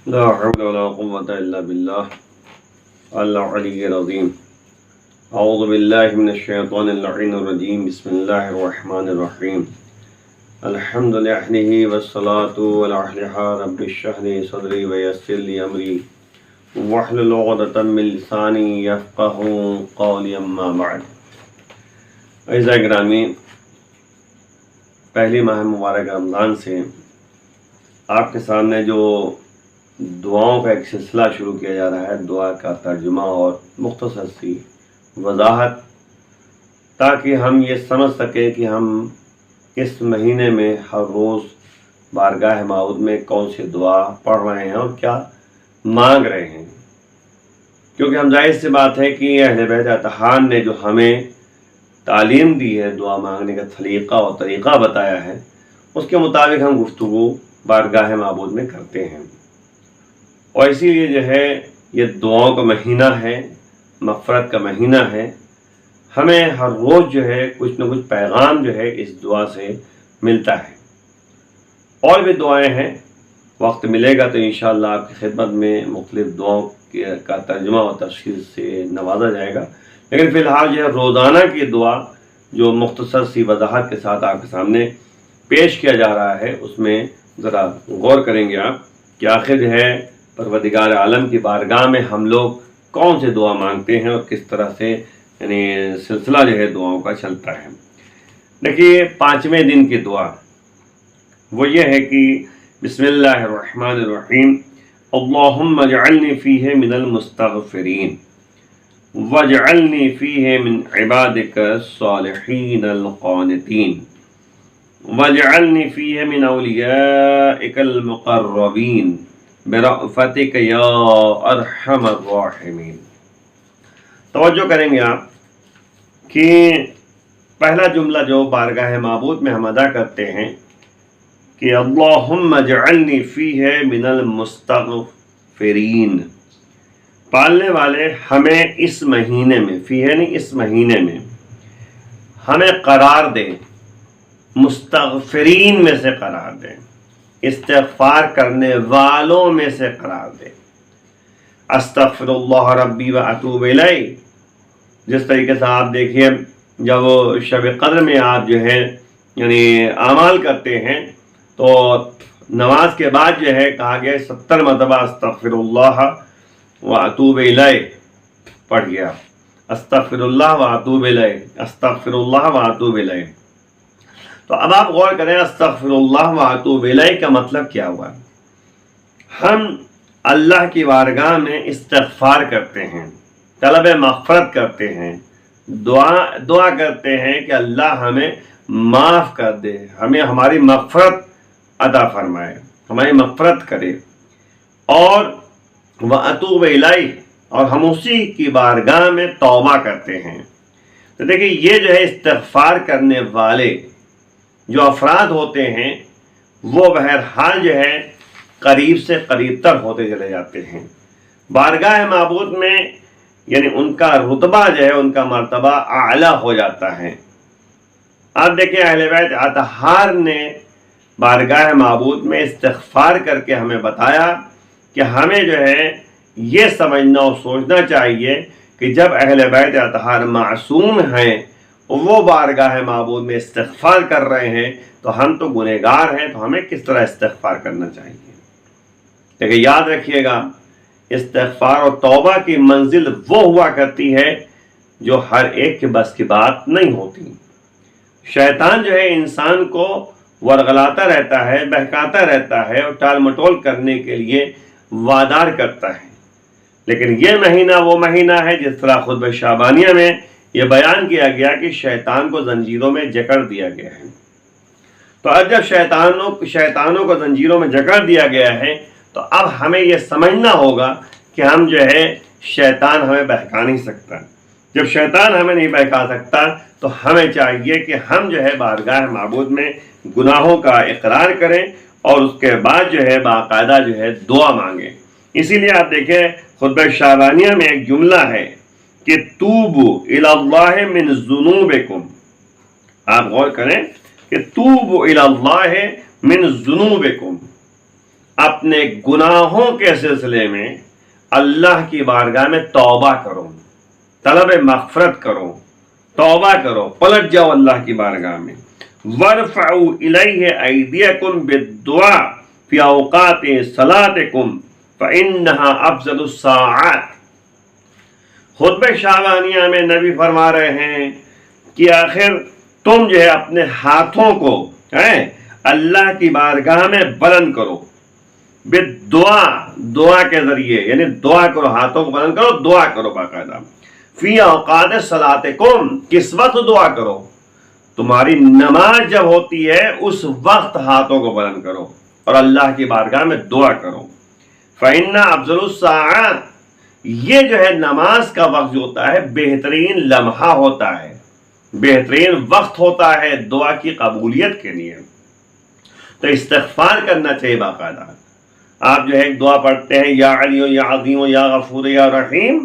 لا حول ولا قوة إلا بالله العلي العظيم. أعوذ بالله من الشيطان اللعين الرجيم. بسم الله الرحمن الرحيم. الحمد لله والصلاة والسلام رب اشرح لي صدري ويسر لي أمري واحلل عقدة من لساني يفقهوا قولي. أما بعد. اعزائي گرامی، پہلی ماہ مبارک رمضان سے آپ کے سامنے جو دعاؤں کا ایک سلسلہ شروع کیا جا رہا ہے، دعا کا ترجمہ اور مختصر سی وضاحت، تاکہ ہم یہ سمجھ سکیں کہ ہم اس مہینے میں ہر روز بارگاہ معبود میں کون سی دعا پڑھ رہے ہیں اور کیا مانگ رہے ہیں. کیونکہ ہم ظاہر سی بات ہے کہ اہل بیت اطہار نے جو ہمیں تعلیم دی ہے، دعا مانگنے کا سلیقہ اور طریقہ بتایا ہے، اس کے مطابق ہم گفتگو بارگاہ معبود میں کرتے ہیں. اور اسی لیے جو ہے یہ دعاؤں کا مہینہ ہے، مغفرت کا مہینہ ہے. ہمیں ہر روز جو ہے کچھ نہ کچھ پیغام جو ہے اس دعا سے ملتا ہے. اور بھی دعائیں ہیں، وقت ملے گا تو انشاءاللہ آپ کی خدمت میں مختلف دعاؤں کا ترجمہ اور تفصیل سے نوازا جائے گا. لیکن فی الحال جو ہے روزانہ کی دعا جو مختصر سی وضاحت کے ساتھ آپ کے سامنے پیش کیا جا رہا ہے، اس میں ذرا غور کریں گے آپ کہ آخر جو ہے پروردگار عالم کی بارگاہ میں ہم لوگ کون سے دعا مانگتے ہیں اور کس طرح سے یعنی سلسلہ جو ہے دعاؤں کا چلتا ہے. دیکھیے، 5ویں دن کی دعا وہ یہ ہے کہ بسم اللہ الرحمن الرحیم، اللہم اجعلنی فیہ من المستغفرین واجعلنی فیہ من عبادک الصالحین القانتین واجعلنی فیہ من اولیائک المقربین برأفتک یا ارحم الراحمین. توجہ کریں گے آپ کہ پہلا جملہ جو بارگاہ معبود میں ہم ادا کرتے ہیں کہ اللہم اجعلنی فیہ من المستغفرین، پالنے والے ہمیں اس مہینے میں، فیہ نہیں اس مہینے میں ہمیں قرار دیں، مستغفرین میں سے قرار دیں، استغفار کرنے والوں میں سے قرار دیں. استغفر اللہ ربی و اتوب الیہ، جس طریقے سے آپ دیکھیے جب شب قدر میں آپ جو ہے یعنی اعمال کرتے ہیں تو نماز کے بعد جو ہے کہا گیا 70 مرتبہ استغفر اللہ و اتوب الیہ پڑھ گیا. استغفر اللہ و اتوب الیہ، استغفر اللہ و اتوب الیہ. تو اب آپ غور کریں، استغفر اللہ و اتوب الیہ کا مطلب کیا ہوا؟ ہم اللہ کی بارگاہ میں استغفار کرتے ہیں، طلب مغفرت کرتے ہیں، دعا کرتے ہیں کہ اللہ ہمیں معاف کر دے، ہمیں ہماری مغفرت عطا فرمائے، ہماری مغفرت کرے. اور وَأَتُوبَ إِلَيْهِ، اور ہم اسی کی بارگاہ میں توبہ کرتے ہیں. تو دیکھیں یہ جو ہے استغفار کرنے والے جو افراد ہوتے ہیں وہ بہرحال جو ہے قریب سے قریب تر ہوتے چلے جاتے ہیں بارگاہ معبود میں، یعنی ان کا رتبہ جو ہے، ان کا مرتبہ اعلیٰ ہو جاتا ہے. آپ دیکھیں اہل بیت اطہار نے بارگاہ معبود میں استغفار کر کے ہمیں بتایا کہ ہمیں جو ہے یہ سمجھنا اور سوچنا چاہیے کہ جب اہل بیت اطہار معصوم ہیں، وہ بارگاہ معبود میں استغفار کر رہے ہیں، تو ہم تو گنہگار ہیں، تو ہمیں کس طرح استغفار کرنا چاہیے. لیکن یاد رکھیے گا، استغفار اور توبہ کی منزل وہ ہوا کرتی ہے جو ہر ایک کے بس کی بات نہیں ہوتی. شیطان جو ہے انسان کو ورغلاتا رہتا ہے، بہکاتا رہتا ہے اور ٹال مٹول کرنے کے لیے وادار کرتا ہے. لیکن یہ مہینہ وہ مہینہ ہے جس طرح خطبہ شعبانیہ میں یہ بیان کیا گیا کہ شیطان کو زنجیروں میں جکڑ دیا گیا ہے. تو اب جب شیطانوں کو زنجیروں میں جکڑ دیا گیا ہے تو اب ہمیں یہ سمجھنا ہوگا کہ ہم جو ہے شیطان ہمیں بہکا نہیں سکتا. جب شیطان ہمیں نہیں بہکا سکتا تو ہمیں چاہیے کہ ہم جو ہے بارگاہ معبود میں گناہوں کا اقرار کریں اور اس کے بعد جو ہے باقاعدہ جو ہے دعا مانگیں. اسی لیے آپ دیکھیں خطبہ شعبانیہ میں ایک جملہ ہے کہ توبوا الی اللہ من ذنوبکم. آپ غور کریں کہ توبوا الی اللہ من ذنوبکم، اپنے گناہوں کے سلسلے میں اللہ کی بارگاہ میں توبہ کرو، طلب مغفرت کرو، توبہ کرو، پلٹ جاؤ اللہ کی بارگاہ میں۔ وَارْفَعُوا إِلَيْهِ أَيْدِيَكُمْ بِالدُّعَاءِ فِي أَوْقَاتِ صَلَاتِكُمْ فَإِنَّهَا أَفْضَلُ السَّاعَاتِ۔ خطبہ شعبانیہ میں نبی فرما رہے ہیں کہ آخر تم جو ہے اپنے ہاتھوں کو اللہ کی بارگاہ میں بلند کرو، بالدعا، دعا کے ذریعے، یعنی دعا کرو، ہاتھوں کو بلند کرو، دعا کرو باقاعدہ۔ فی اوقات صلاتکم، کس وقت دعا کرو؟ تمہاری نماز جب ہوتی ہے اس وقت ہاتھوں کو بلند کرو اور اللہ کی بارگاہ میں دعا کرو۔ فإن افضل الساعات، یہ جو ہے نماز کا وقت جو ہوتا ہے بہترین لمحہ ہوتا ہے، بہترین وقت ہوتا ہے دعا کی قبولیت کے لیے۔ تو استغفار کرنا چاہیے باقاعدہ۔ آپ جو ہے ایک دعا پڑھتے ہیں، یا علی یا عظیم یا غفور یا رحیم،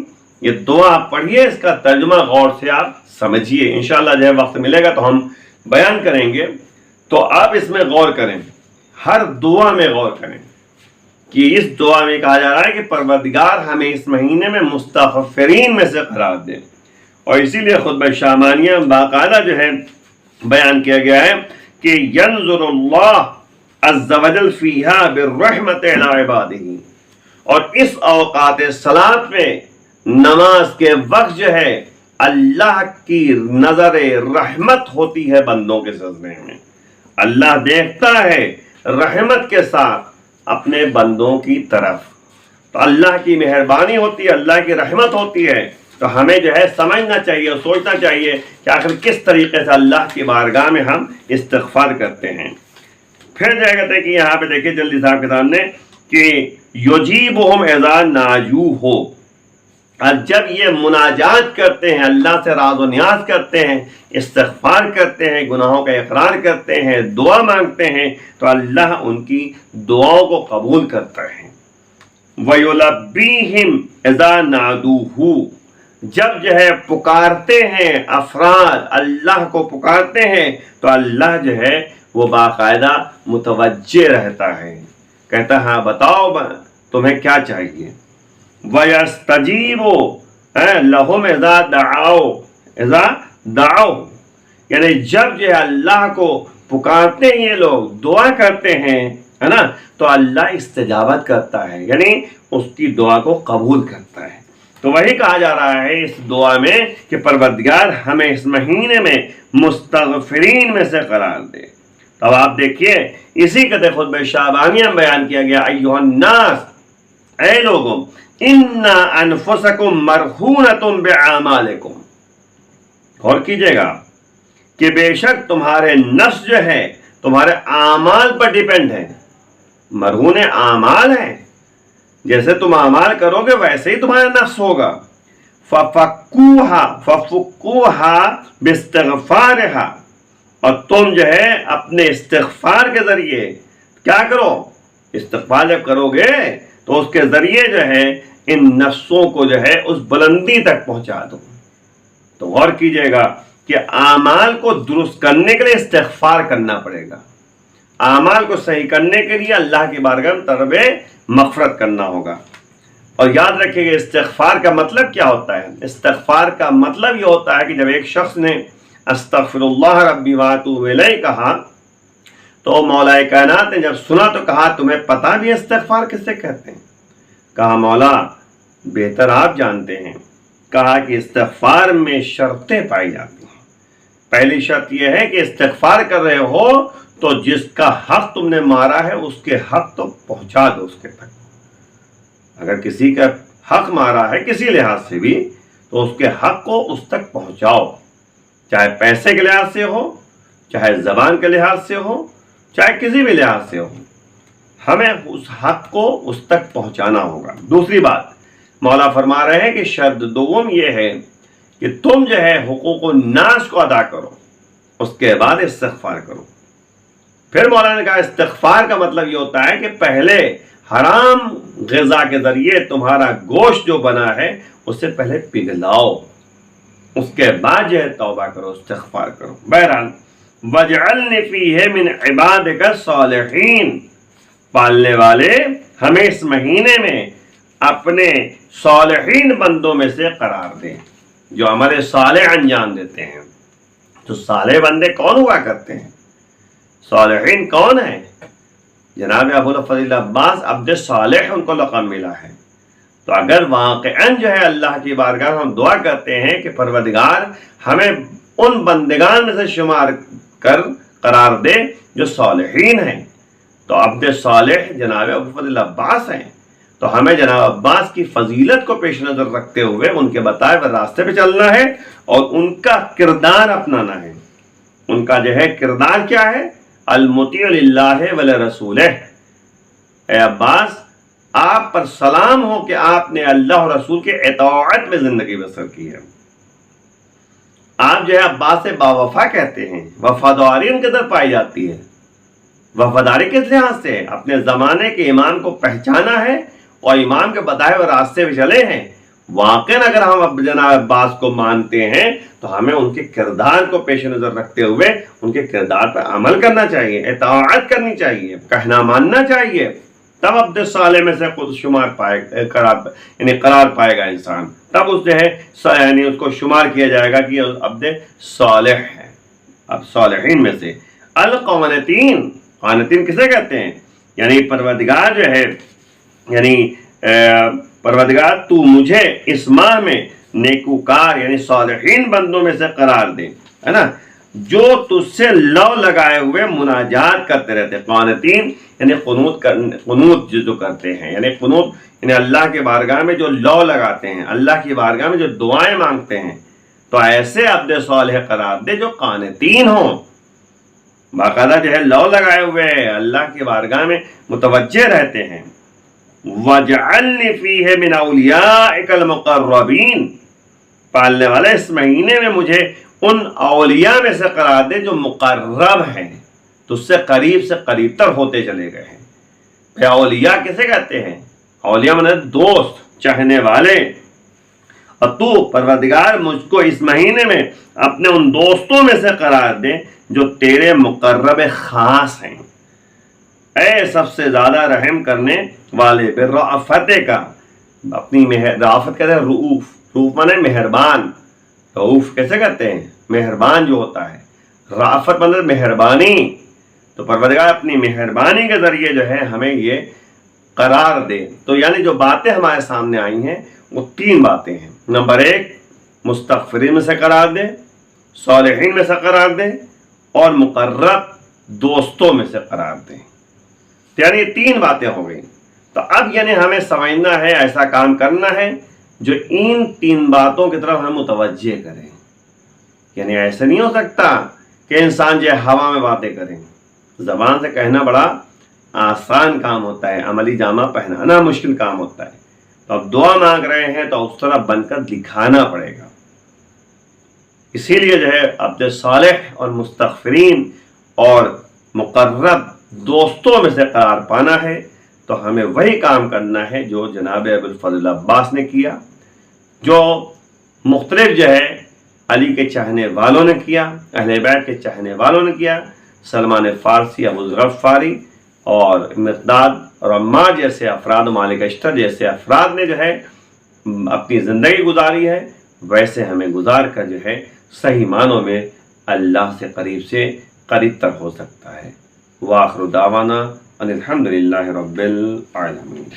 یہ دعا آپ پڑھیے، اس کا ترجمہ غور سے آپ سمجھیے۔ انشاءاللہ جو ہے وقت ملے گا تو ہم بیان کریں گے، تو آپ اس میں غور کریں، ہر دعا میں غور کریں کہ اس دعا میں کہا جا رہا ہے کہ پروردگار ہمیں اس مہینے میں مستغفرین میں سے قرار دے، اور اسی لیے خطبہ شعبانیہ باقاعدہ جو ہے بیان کیا گیا ہے کہ ینظر اللہ عز وجل فیہا بالرحمت علی عبادہ، اور اس اوقات صلاۃ میں نماز کے وقت جو ہے اللہ کی نظر رحمت ہوتی ہے بندوں کے سلسلے میں، اللہ دیکھتا ہے رحمت کے ساتھ اپنے بندوں کی طرف، تو اللہ کی مہربانی ہوتی ہے، اللہ کی رحمت ہوتی ہے۔ تو ہمیں جو ہے سمجھنا چاہیے اور سوچنا چاہیے کہ آخر کس طریقے سے اللہ کی بارگاہ میں ہم استغفار کرتے ہیں۔ پھر جو کہتے ہیں کہ یہاں پہ دیکھیں جلدی صاحب کے سامنے کہ یجیبہم اذا ناجوہ، اور جب یہ مناجات کرتے ہیں، اللہ سے راز و نیاز کرتے ہیں، استغفار کرتے ہیں، گناہوں کا اقرار کرتے ہیں، دعا مانگتے ہیں، تو اللہ ان کی دعاؤں کو قبول کرتا ہے۔ وَيُلَبِّيهِمْ اِذَا نَادُوهُ، جب جو ہے پکارتے ہیں افراد، اللہ کو پکارتے ہیں، تو اللہ جو ہے وہ باقاعدہ متوجہ رہتا ہے، کہتا ہے ہاں بتاؤ تمہیں کیا چاہیے۔ وَيَسْتَجِيبُ لَهُمْ اِذَا دَعَوْا، یعنی جب جو ہے اللہ کو پکارتے ہیں یہ لوگ، دعا کرتے ہیں، ہے نا، تو اللہ استجابت کرتا ہے، یعنی اس کی دعا کو قبول کرتا ہے۔ تو وہی کہا جا رہا ہے اس دعا میں کہ پروردگار ہمیں اس مہینے میں مستغفرین میں سے قرار دے۔ اب آپ دیکھیے اسی کا خطبہ شعبانیہ میں بیان کیا گیا، ایھا الناس، اے لوگوں، ان انفسکم مرہونۃ باعمالکم، غور کیجئے گا کہ بے شک تمہارے نفس جو ہے تمہارے اعمال پر ڈیپینڈ ہے، مرہون اعمال ہے، جیسے تم اعمال کرو گے ویسے ہی تمہارا نفس ہوگا۔ فَفَكُّوهَا بِاسْتِغْفَارِهَا، اور تم جو ہے اپنے استغفار کے ذریعے کیا کرو، استغفار جب کرو گے تو اس کے ذریعے جو ہے ان نفسوں کو جو ہے اس بلندی تک پہنچا دو۔ تو غور کیجئے گا کہ اعمال کو درست کرنے کے لیے استغفار کرنا پڑے گا، اعمال کو صحیح کرنے کے لیے اللہ کی بارگاہ میں طلب مغفرت کرنا ہوگا۔ اور یاد رکھیے کہ استغفار کا مطلب کیا ہوتا ہے؟ استغفار کا مطلب یہ ہوتا ہے کہ جب ایک شخص نے استغفر اللہ ربی واتوب الیہ کہا تو مولا کائنات نے جب سنا تو کہا تمہیں پتہ بھی استغفار کس سے کہتے ہیں؟ کہا مولا بہتر آپ جانتے ہیں۔ کہا کہ استغفار میں شرطیں پائی جاتی ہیں۔ پہلی شرط یہ ہے کہ استغفار کر رہے ہو تو جس کا حق تم نے مارا ہے اس کے حق تو پہنچا دو اس کے تک۔ اگر کسی کا حق مارا ہے کسی لحاظ سے بھی تو اس کے حق کو اس تک پہنچاؤ، چاہے پیسے کے لحاظ سے ہو، چاہے زبان کے لحاظ سے ہو، چاہے کسی بھی لحاظ سے ہو، ہمیں اس حق کو اس تک پہنچانا ہوگا۔ دوسری بات مولا فرما رہے ہیں کہ شرط دوم یہ ہے کہ تم جو ہے حقوق الناس کو ادا کرو، اس کے بعد استغفار کرو۔ پھر مولا نے کہا استغفار کا مطلب یہ ہوتا ہے کہ پہلے حرام غذا کے ذریعے تمہارا گوشت جو بنا ہے اسے پہلے پگھلاؤ، اس کے بعد جو ہے توبہ کرو، استغفار کرو۔ بہرحال وَاجْعَلْنِ فِيهِ مِنْ عِبَادِكَ الصَّالِحِينَ، پالنے والے ہمیں اس مہینے میں اپنے صالحین بندوں میں سے قرار دیں جو عمل صالح انجام دیتے ہیں. تو صالح بندے کون ہوا کرتے ہیں؟ صالحین کون ہیں؟ جناب ابو الفضل عباس عبد صالح ان کو لقب ملا ہے. تو اگر واقعاً جو ہے اللہ کی بارگاہ ہم دعا کرتے ہیں کہ پروردگار ہمیں ان بندگان میں سے شمار کر قرار دے جو صالحین ہیں، تو عبد صالح جناب ابو الفضل عباس ہیں. تو ہمیں جناب عباس کی فضیلت کو پیش نظر رکھتے ہوئے ان کے بتائے ہوئے راستے پہ چلنا ہے اور ان کا کردار اپنانا ہے. ان کا جو ہے کردار کیا ہے؟ المطیع للہ ولرسولہ. اے عباس، آپ پر سلام ہو کہ آپ نے اللہ اور رسول کے اطاعت میں زندگی بسر کی ہے. آپ جو ہے عباس سے باوفا کہتے ہیں، وفاداری ان کے اندر پائی جاتی ہے. وفاداری کس لحاظ سے؟ اپنے زمانے کے امام کو پہچانا ہے اور امام کے بتائے ہوئے راستے پہ چلے ہیں. واقعاً اگر ہم اب جناب عباس کو مانتے ہیں تو ہمیں ان کے کردار کو پیش نظر رکھتے ہوئے ان کے کردار پر عمل کرنا چاہیے، اطاعت کرنی چاہیے، کہنا ماننا چاہیے. تب عبد صالح میں سے خود شمار پائے قرار پائے گا انسان. تب اس جو ہے یعنی اس کو شمار کیا جائے گا کہ عبد صالح ہے. اب صالحین میں سے القانتین، قانتین کسے کہتے ہیں؟ یعنی پروردگار جو ہے یعنی پروردگار تو مجھے اس ماہ میں نیکوکار یعنی صالحین بندوں میں سے قرار دے، ہے نا، جو تجھ سے لو لگائے ہوئے مناجات کرتے رہتے. قانتین یعنی قنوت جو کرتے ہیں، یعنی قنوت یعنی اللہ کے بارگاہ میں جو لو لگاتے ہیں، اللہ کی بارگاہ میں جو دعائیں مانگتے ہیں. تو ایسے عبد صالح قرار دے جو قانتین ہوں، باقاعدہ جو ہے لو لگائے ہوئے اللہ کی بارگاہ میں متوجہ رہتے ہیں. وَجْعَلْنِ فِيهِ مِنْ أَوْلِيَائِكَ الْمُقَرَّبِينَ. پالنے والے اس مہینے میں مجھے ان اولیاء میں سے قرار دے جو مقرب ہیں، تو اس سے قریب تر ہوتے چلے گئے ہیں. اولیاء کسے کہتے ہیں؟ اولیاء مطلب دوست، چاہنے والے. اور تو پروردگار مجھ کو اس مہینے میں اپنے ان دوستوں میں سے قرار دے جو تیرے مقرب خاص ہیں. اے سب سے زیادہ رحم کرنے والے، بالرأفت کا، اپنی رافت کہتے ہیں رؤوف، رؤوف مانے مہربان. رؤوف کیسے کہتے ہیں؟ مہربان جو ہوتا ہے. رافت مطلب مہربانی. تو پروردگار اپنی مہربانی کے ذریعے جو ہے ہمیں یہ قرار دے. تو یعنی جو باتیں ہمارے سامنے آئی ہیں وہ 3 باتیں ہیں. نمبر 1 مستغفرین میں سے قرار دے، صالحین میں سے قرار دے، اور مقرب دوستوں میں سے قرار دے. یعنی 3 باتیں ہو گئی. تو اب یعنی ہمیں سمجھنا ہے، ایسا کام کرنا ہے جو ان 3 باتوں کی طرف ہم متوجہ کریں. یعنی ایسا نہیں ہو سکتا کہ انسان جو ہوا میں باتیں کریں. زبان سے کہنا بڑا آسان کام ہوتا ہے، عملی جامہ پہنانا مشکل کام ہوتا ہے. تو اب دعا مانگ رہے ہیں تو اس طرح بن کر دکھانا پڑے گا. اسی لیے جو ہے عبد صالح اور مستغفرین اور مقرب دوستوں میں سے قرار پانا ہے. تو ہمیں وہی کام کرنا ہے جو جناب ابو الفضل عباس نے کیا، جو مختلف جو ہے علی کے چاہنے والوں نے کیا، اہل بیت کے چاہنے والوں نے کیا. سلمان فارسی، ابو ذر غفاری اور مقداد اور عمار جیسے افراد، مالک اشتر جیسے افراد نے جو ہے اپنی زندگی گزاری ہے. ویسے ہمیں گزار کر جو ہے صحیح معنوں میں اللہ سے قریب تر ہو سکتا ہے. وآخر دعوانا ان الحمد للہ رب العالمین.